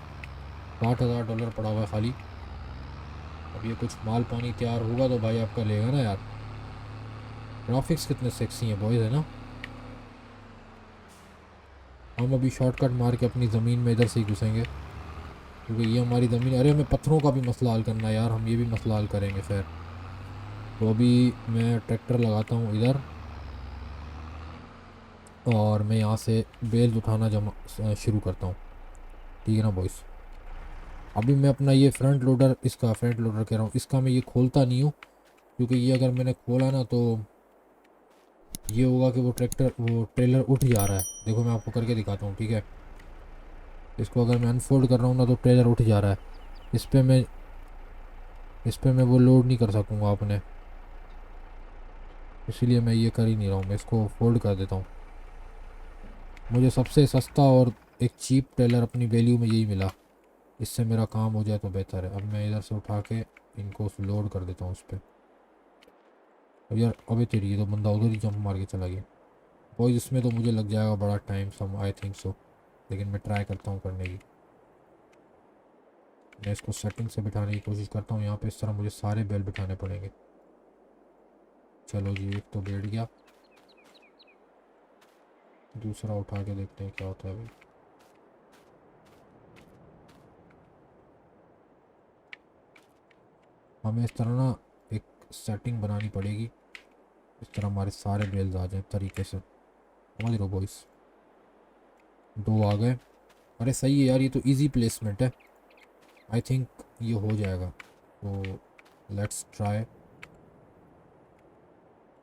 $60,000 पड़ा हुआ है खाली। अब ये कुछ माल पानी तैयार होगा तो भाई आपका लेगा ना यार। ग्राफिक्स कितने सेक्सी हैं बॉयज़, है ना। हम अभी शॉर्टकट मार के अपनी ज़मीन में इधर से ही घुसेंगे, क्योंकि ये हमारी ज़मीन। अरे हमें पत्थरों का भी मसला हल करना है यार, हम ये भी मसला हल करेंगे फिर। तो अभी मैं ट्रैक्टर लगाता हूँ इधर, और मैं यहाँ से बेल्स उठाना जमा शुरू करता हूँ, ठीक है ना बॉयज़। अभी मैं अपना ये फ्रंट लोडर, इसका फ्रंट लोडर कह रहा हूँ, इसका मैं ये खोलता नहीं हूँ, क्योंकि ये अगर मैंने खोला ना तो ये होगा कि वो ट्रेलर उठ जा रहा है। देखो मैं आपको करके दिखाता हूँ, ठीक है। इसको अगर मैं अनफोल्ड कर रहा हूँ ना तो ट्रेलर उठ जा रहा है। इस पर मैं वो लोड नहीं कर सकूँगा अपने, इसीलिए मैं ये कर ही नहीं रहा हूँ। मैं इसको फोल्ड कर देता हूँ। मुझे सबसे सस्ता और एक चीप ट्रेलर अपनी वैल्यू में यही मिला, इससे मेरा काम हो जाए तो बेहतर है। अब मैं इधर से उठा के इनको लोड कर देता हूँ उस पर। अब यार अबे तेरी, ये तो बंदा उधर ही जंप मार के चला गया। बॉयज इसमें तो मुझे लग जाएगा बड़ा time some, I think so, लेकिन मैं ट्राई करता हूँ करने की। मैं इसको सेटिंग से बिठाने की कोशिश करता हूँ यहाँ पे। इस तरह मुझे सारे बेल बिठाने पड़ेंगे। चलो जी, एक तो बैठ गया, दूसरा उठा के देखते हैं क्या होता है भाई। हमें इस तरह ना एक सेटिंग बनानी पड़ेगी, इस तरह हमारे सारे बेल्स आ जाए तरीके से। समझ रहे हो बॉयस, 2 आ गए। अरे सही है यार, ये तो इजी प्लेसमेंट है। आई थिंक ये हो जाएगा, तो लेट्स ट्राई।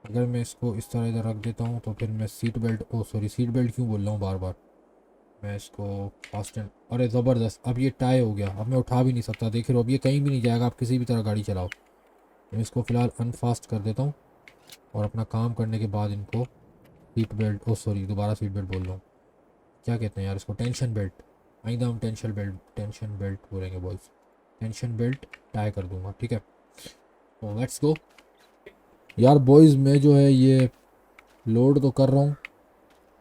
अगर मैं इसको इस तरह इधर रख देता हूँ तो फिर मैं सीट बेल्ट, ओ सॉरी सीट बेल्ट क्यों बोल रहा हूँ बार बार। मैं इसको फास्ट एंड, अरे ज़बरदस्त, अब ये टाई हो गया। अब मैं उठा भी नहीं सकता, देख रहे हो, अब ये कहीं भी नहीं जाएगा, आप किसी भी तरह गाड़ी चलाओ। मैं इसको फ़िलहाल अनफास्ट कर देता हूँ, और अपना काम करने के बाद इनको सीट बेल्ट, ओ सॉरी दोबारा सीट बेल्ट बोल रहा हूँ, क्या कहते हैं यार इसको, टेंशन बेल्ट। आइंदा हम टेंशन बेल्ट बोलेंगे बॉयज़। टेंशन बेल्ट टाई कर दूंगा, ठीक है। तो लेट्स गो यार बॉयज़। मैं जो है ये लोड तो कर रहा हूँ,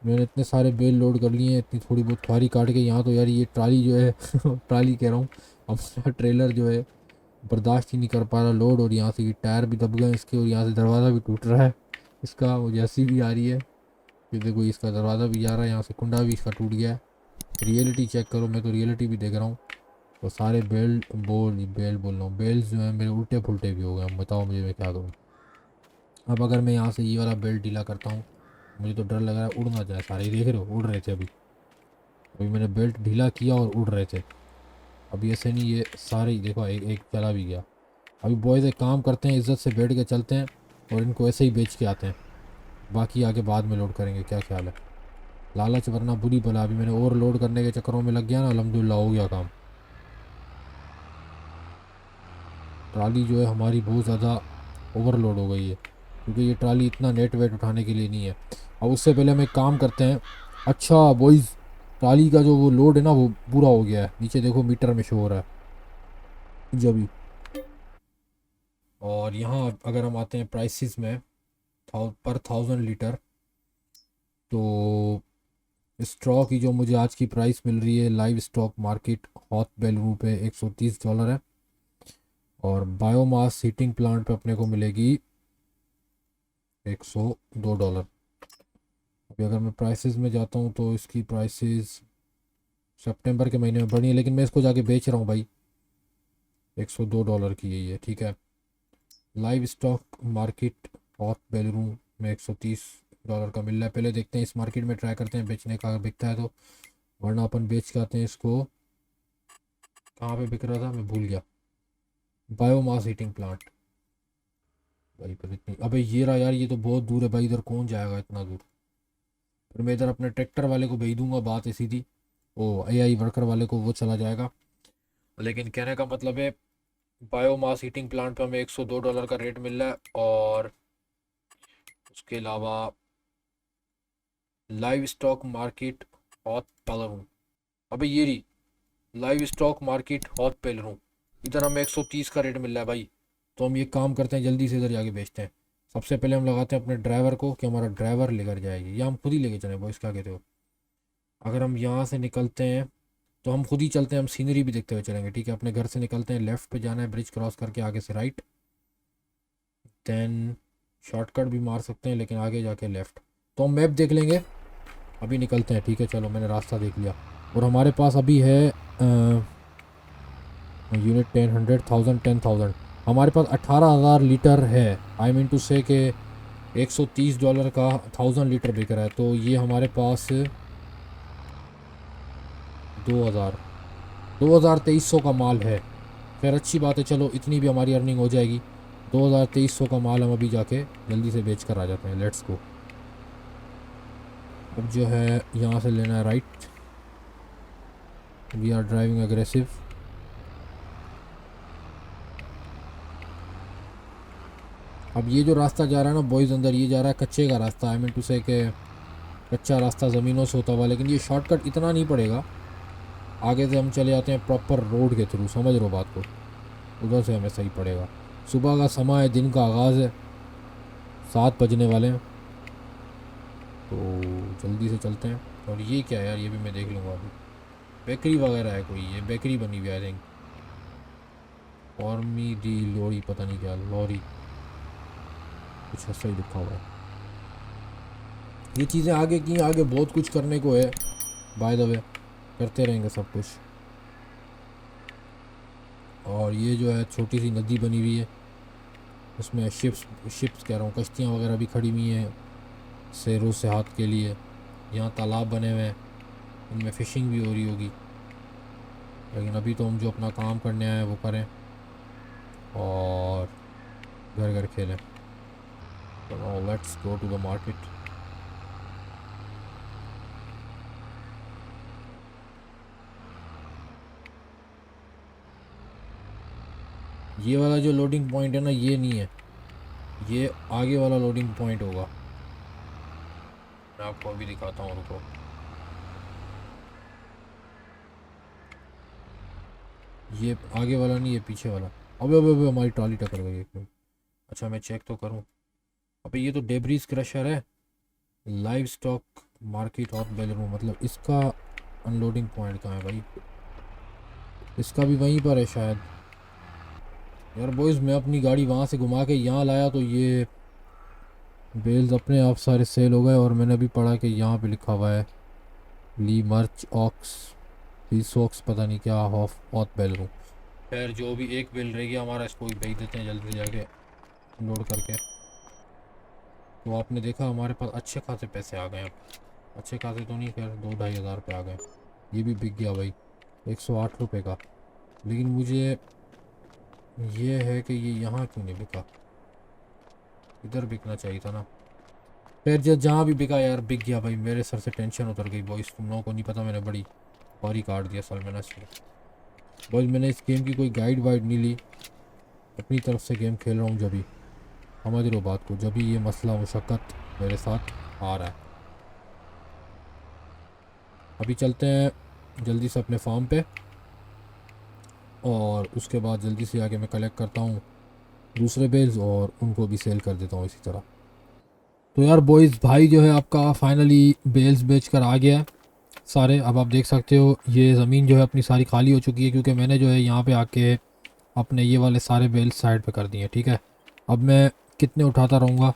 मैंने इतने सारे बेल लोड कर लिए हैं, इतनी थोड़ी बहुत खारी काट के। यहाँ तो यार ये ट्राली जो है ट्राली कह रहा हूँ, हमारा ट्रेलर जो है बर्दाश्त ही नहीं कर पा रहा लोड। और यहाँ से ये टायर भी दब गए इसके, और यहाँ से दरवाज़ा भी टूट रहा है इसका, मुझे हंसी भी आ रही है। फिर देखो इसका दरवाज़ा भी जा रहा है, यहाँ से कुंडा भी इसका टूट गया है। रियलिटी चेक करो, मैं तो रियलिटी भी देख रहा हूँ। और सारे बेल बोल रहा हूँ, बेल्ट जो है मेरे उल्टे फुलटे भी हो गए। अब बताओ मुझे मैं क्या करूँ। अब अगर मैं यहाँ से ये वाला बेल्ट ढीला करता हूँ, मुझे तो डर लग रहा है उड़ ना जाए सारे। देख रहे हो उड़ रहे थे अभी, अभी मैंने बेल्ट ढीला किया और उड़ रहे थे। अभी ऐसे नहीं, ये सारे ही देखो, एक एक चला भी गया। अभी बॉयज़ एक काम करते हैं, इज्जत से बैठ के चलते हैं और इनको ऐसे ही बेच के आते हैं। बाकी आगे बाद में लोड करेंगे, क्या ख्याल है। लालच वरना बुरी बला। अभी मैंने ओवर लोड करने के चक्करों में लग गया ना, अल्हम्दुलिल्लाह हो गया काम। ट्राली जो है हमारी बहुत ज़्यादा ओवरलोड हो गई है, क्योंकि ये ट्राली इतना नेट वेट उठाने के लिए नहीं है। अब उससे पहले हम एक काम करते हैं। अच्छा बॉयज़, ट्राली का जो वो लोड है ना वो पूरा हो गया है, नीचे देखो मीटर में शो हो रहा है जब भी। और यहाँ अगर हम आते हैं प्राइसेस में, पर 1000 लीटर, तो स्ट्रॉ की जो मुझे आज की प्राइस मिल रही है live stock market hot value पे $130 है। और बायोमास हीटिंग प्लांट पे अपने को मिलेगी $102। अभी अगर मैं प्राइसेस में जाता हूँ तो इसकी प्राइसेस सितंबर के महीने में बढ़ी है, लेकिन मैं इसको जाके बेच रहा हूँ भाई। $102 की यही है, ठीक है। Live stock market hot value में $130 का मिल रहा है। पहले देखते हैं इस मार्केट में, ट्राई करते हैं बेचने का, अगर बिकता है तो, वरना अपन बेच के आते हैं इसको। कहाँ पे बिक रहा था मैं भूल गया। बायोमास हीटिंग प्लांट भाई, पर इतनी, अबे ये रहा यार, ये तो बहुत दूर है भाई, इधर कौन जाएगा इतना दूर। फिर मैं इधर अपने ट्रैक्टर वाले को भेज दूंगा, बात ऐसी थी। ओ एआई वर्कर वाले को, वो चला जाएगा। लेकिन कहने का मतलब है बायोमास हीटिंग प्लांट पे हमें $102 का रेट मिल रहा है। और उसके अलावा लाइव स्टॉक मार्केट हॉट पेलरू, अबे ये रही लाइव स्टॉक मार्केट हॉट पेलरू, इधर हमें 130 का रेट मिल रहा है भाई। तो हम ये काम करते हैं, जल्दी से इधर जाके बेचते हैं। सबसे पहले हम लगाते हैं अपने ड्राइवर को कि हमारा ड्राइवर लेकर जाएगी, या हम खुद ही लेके चलें बॉयस, क्या कहते हो? अगर हम यहाँ से निकलते हैं तो हम खुद ही चलते हैं, हम सीनरी भी देखते हुए चलेंगे, ठीक है? अपने घर से निकलते हैं, लेफ़्ट पे जाना है, ब्रिज क्रॉस करके आगे से राइट, देन शॉर्टकट भी मार सकते हैं लेकिन आगे जाके लेफ़्ट। तो हम मैप देख लेंगे, अभी निकलते हैं, ठीक है? चलो, मैंने रास्ता देख लिया। और हमारे पास अभी है यूनिट 10, 100, 1000, 10,000। हमारे पास 18,000 लीटर है। आई मीन टू से कि $130 का 1000 लीटर बिक रहा है, तो ये हमारे पास 2300 का माल है। खैर अच्छी बात है, चलो इतनी भी हमारी अर्निंग हो जाएगी। 2300 का माल हम अभी जाके जल्दी से बेच कर आ जाते हैं। Let's go. अब जो है यहाँ से लेना है right, we are driving aggressive. अब ये जो रास्ता जा रहा है ना बॉयज़ अंदर, ये जा रहा है कच्चे का रास्ता। आई मीन टू से कि कच्चा रास्ता ज़मीनों से होता हुआ, लेकिन ये शॉर्टकट इतना नहीं पड़ेगा। आगे से हम चले जाते हैं प्रॉपर रोड के थ्रू, समझ रहे हो बात को? उधर से हमें सही पड़ेगा। सुबह का समय है, दिन का आगाज़ है, 7 बजने वाले हैं, तो जल्दी से चलते हैं। और ये क्या है यार, ये भी मैं देख लूँगा अभी। बेकरी वगैरह है कोई, ये बेकरी बनी हुई है आई थिंक। फॉर्मी दी लोरी, पता नहीं क्या लॉरी, कुछ ऐसा ही लिखा हुआ है। ये चीज़ें आगे की, आगे बहुत कुछ करने को है बाय द वे, करते रहेंगे सब कुछ। और ये जो है छोटी सी नदी बनी हुई है, उसमें शिप्स कह रहा हूँ, कश्तियाँ वगैरह भी खड़ी हुई हैं सैरों सेहत के लिए। यहाँ तालाब बने हुए हैं, इनमें फ़िशिंग भी हो रही होगी। लेकिन अभी तो हम जो अपना काम करने आए हैं वो करें और घर घर खेलें। तो let's go to the market. ये वाला जो लोडिंग पॉइंट है ना, ये नहीं है, ये आगे वाला लोडिंग पॉइंट होगा। मैं आपको अभी दिखाता हूँ, रुको। ये आगे वाला नहीं, ये पीछे वाला। अबे अबे अबे, हमारी ट्रॉली टक्कर गई एक मिनट। अच्छा मैं चेक तो करूँ। अबे ये तो डेब्रीज क्रशर है, लाइव स्टॉक मार्केट और बेलरूम, मतलब इसका अनलोडिंग पॉइंट कहाँ है भाई? इसका भी वहीं पर है शायद। यार बॉयज़, मैं अपनी गाड़ी वहाँ से घुमा के यहाँ लाया तो ये बेल्स अपने आप सारे सेल हो गए। और मैंने अभी पढ़ा कि यहाँ पे लिखा हुआ है ली मर्च ऑक्स सॉक्स, पता नहीं क्या, ऑफ ऑथ बेल रूम। खैर जो भी एक बेल रह गया हमारा, इसको भी भेज देते हैं जल्दी से जाके लोड करके। तो आपने देखा हमारे पास अच्छे खासे पैसे आ गए हैं। अच्छे खासे तो नहीं, खैर 2-2.5 हज़ार रुपये आ गए। ये भी बिक गया भाई, 108 रुपये का। लेकिन मुझे ये है कि ये यहाँ क्यों नहीं बिका, इधर बिकना चाहिए था ना। फिर जहाँ भी बिका यार, बिक गया भाई। मेरे सर से टेंशन उतर गई बॉयज़, तुम लोगों को नहीं पता, मैंने बड़ी बारी काट दिया सर मैंने इसमें। बॉयज़ मैंने इस गेम की कोई गाइड वाइड नहीं ली, अपनी तरफ से गेम खेल रहा हूँ। जब भी समझ रहे हो बात को, जब भी ये मसला मुशक्क़त मेरे साथ आ रहा है। अभी चलते हैं जल्दी से अपने फार्म पे, और उसके बाद जल्दी से आके मैं कलेक्ट करता हूँ दूसरे बेल्स और उनको भी सेल कर देता हूँ इसी तरह। तो यार बॉयज़, भाई जो है आपका फाइनली बेल्स बेच कर आ गया है सारे। अब आप देख सकते हो ये ज़मीन जो है अपनी सारी खाली हो चुकी है, क्योंकि मैंने जो है यहाँ पे आके अपने ये वाले सारे बेल्स साइड पे कर दिए, ठीक है? अब मैं कितने उठाता रहूँगा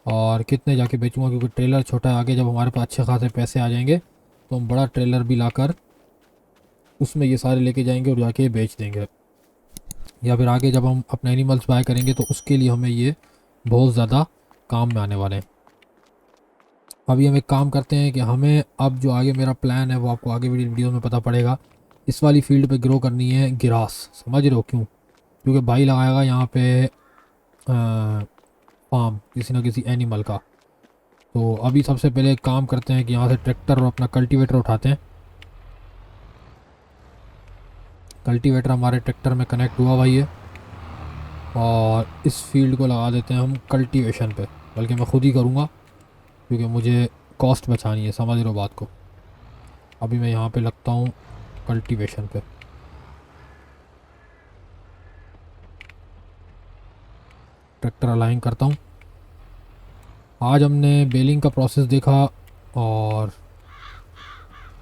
और कितने जाके बेचूँगा, क्योंकि ट्रेलर छोटा है। आगे जब हमारे पास अच्छे खासे पैसे आ जाएंगे तो हम बड़ा ट्रेलर भी लाकर उसमें ये सारे लेके जाएंगे और जाके बेच देंगे। या फिर आगे जब हम अपने एनिमल्स बाय करेंगे तो उसके लिए हमें ये बहुत ज़्यादा काम में आने वाले हैं। अभी हम एक काम करते हैं कि हमें अब जो आगे मेरा प्लान है वो आपको आगे वीडियो में पता पड़ेगा। इस वाली फील्ड पे ग्रो करनी है ग्रास, समझ रहे हो क्यों? क्योंकि भाई लगाएगा यहाँ पे फार्म किसी ना किसी एनिमल का। तो अभी सबसे पहले एक काम करते हैं कि यहाँ से ट्रैक्टर और अपना कल्टीवेटर उठाते हैं। कल्टीवेटर हमारे ट्रैक्टर में कनेक्ट हुआ भाई है, और इस फील्ड को लगा देते हैं हम कल्टीवेशन पे। बल्कि मैं खुद ही करूँगा क्योंकि मुझे कॉस्ट बचानी है, समझ रहे हो बात को। अभी मैं यहाँ पे लगता हूँ कल्टीवेशन पे। ट्रैक्टर अलाइन करता हूँ। आज हमने बेलिंग का प्रोसेस देखा और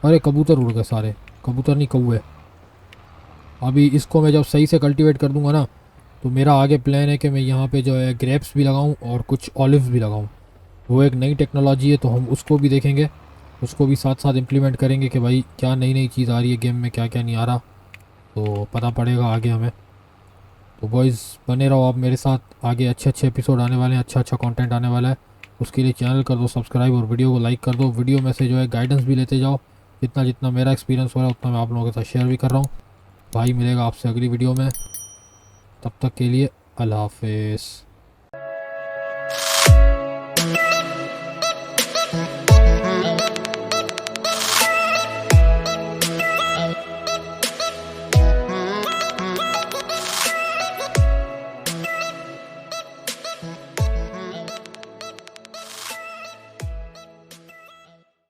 अरे कबूतर उड़ गए सारे, कबूतर नहीं कौवे। अभी इसको मैं जब सही से कल्टीवेट कर दूंगा ना तो मेरा आगे प्लान है कि मैं यहाँ पे जो है ग्रेप्स भी लगाऊँ और कुछ ऑलिव्स भी लगाऊँ। वो एक नई टेक्नोलॉजी है तो हम उसको भी देखेंगे, उसको भी साथ साथ इम्प्लीमेंट करेंगे कि भाई क्या नई नई चीज़ आ रही है गेम में, क्या क्या नहीं आ रहा, तो पता पड़ेगा आगे हमें। तो बॉयज़ बने रहो आप मेरे साथ, आगे अच्छे अच्छे एपिसोड आने वाले हैं, अच्छा अच्छा कंटेंट आने वाला है। उसके लिए चैनल कर दो सब्सक्राइब और वीडियो को लाइक कर दो। वीडियो में से जो है गाइडेंस भी लेते जाओ, जितना जितना मेरा एक्सपीरियंस हो रहा है उतना मैं आप लोगों के साथ शेयर भी कर रहा हूँ। भाई मिलेगा आपसे अगली वीडियो में, तब तक के लिए अल्लाह हाफिज़।